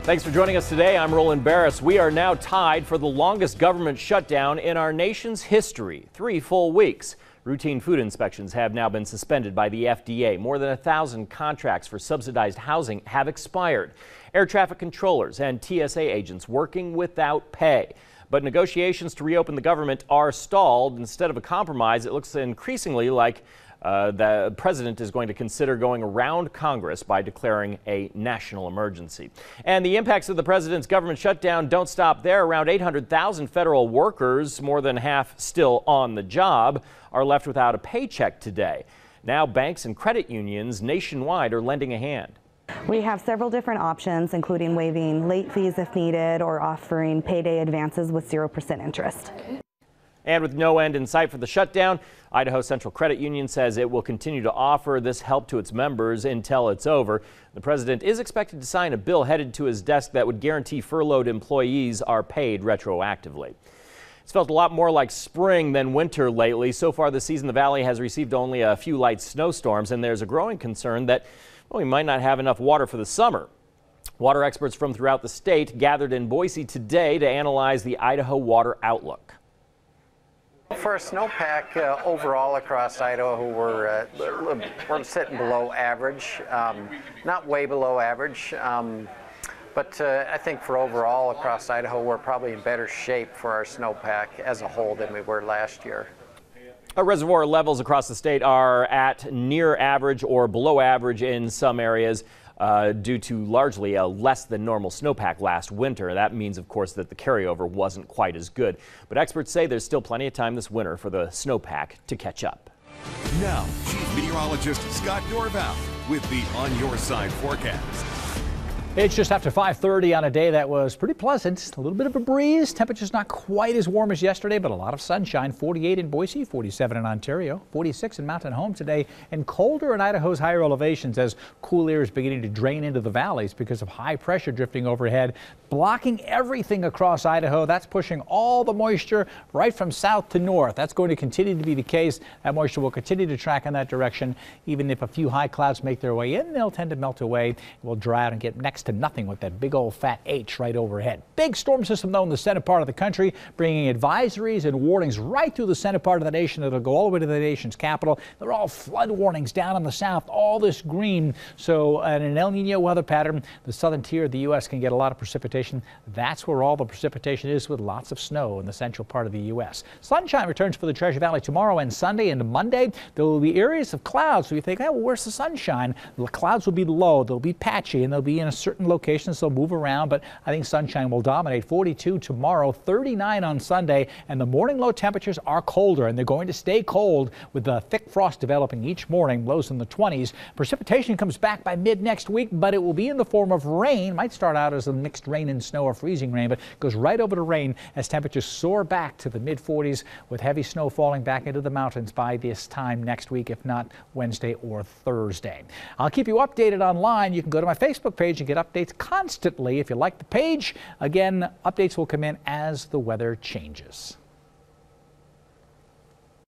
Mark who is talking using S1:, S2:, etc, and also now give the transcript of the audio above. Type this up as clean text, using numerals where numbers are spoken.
S1: Thanks for joining us today. I'm Roland Barris. We are now tied for the longest government shutdown in our nation's history, 3 full weeks. Routine food inspections have now been suspended by the FDA. More than 1,000 contracts for subsidized housing have expired. Air traffic controllers and TSA agents working without pay. But negotiations to reopen the government are stalled. Instead of a compromise, it looks increasingly like the president is going to consider going around Congress by declaring a national emergency. And the impacts of the president's government shutdown don't stop there. Around 800,000 federal workers, more than half still on the job, are left without a paycheck today. Now banks and credit unions nationwide are lending a hand.
S2: We have several different options, including waiving late fees if needed or offering payday advances with 0% interest.
S1: And with no end in sight for the shutdown, Idaho Central Credit Union says it will continue to offer this help to its members until it's over. The president is expected to sign a bill headed to his desk that would guarantee furloughed employees are paid retroactively. It's felt a lot more like spring than winter lately. So far this season, the valley has received only a few light snowstorms, and there's a growing concern that we might not have enough water for the summer. Water experts from throughout the state gathered in Boise today to analyze the Idaho water outlook.
S3: For a snowpack overall across Idaho, we're sitting below average, not way below average, but I think for overall across Idaho, we're probably in better shape for our snowpack as a whole than we were last year.
S1: Our reservoir levels across the state are at near average or below average in some areas. Due to largely a less than normal snowpack last winter. That means, of course, that the carryover wasn't quite as good. But experts say there's still plenty of time this winter for the snowpack to catch up.
S4: Now, Chief Meteorologist Scott Dorval with the On Your Side forecast.
S5: It's just after 5:30 on a day that was pretty pleasant. A little bit of a breeze. Temperatures not quite as warm as yesterday, but a lot of sunshine. 48 in Boise, 47 in Ontario, 46 in Mountain Home today, and colder in Idaho's higher elevations as cool air is beginning to drain into the valleys because of high pressure drifting overhead, blocking everything across Idaho. That's pushing all the moisture right from south to north. That's going to continue to be the case. That moisture will continue to track in that direction. Even if a few high clouds make their way in, they'll tend to melt away. It will dry out and get next to nothing with that big old fat H right overhead. Big storm system though in the center part of the country, bringing advisories and warnings right through the center part of the nation. It'll go all the way to the nation's capital. There are all flood warnings down in the south, all this green. So in an El Nino weather pattern, the southern tier of the U.S. can get a lot of precipitation. That's where all the precipitation is, with lots of snow in the central part of the U.S. Sunshine returns for the Treasure Valley tomorrow and Sunday and Monday. There will be areas of clouds. So you think, oh, well, where's the sunshine? The clouds will be low. They'll be patchy and they'll be in a certain locations. They'll move around, but I think sunshine will dominate. 42 tomorrow, 39 on Sunday, and the morning low temperatures are colder, and they're going to stay cold with the thick frost developing each morning, lows in the 20s. Precipitation comes back by mid next week, but it will be in the form of rain. Might start out as a mixed rain and snow or freezing rain, but goes right over to rain as temperatures soar back to the mid 40s with heavy snow falling back into the mountains by this time next week, if not Wednesday or Thursday. I'll keep you updated online. You can go to my Facebook page and get updates constantly if you like the page. Again, updates will come in as the weather changes.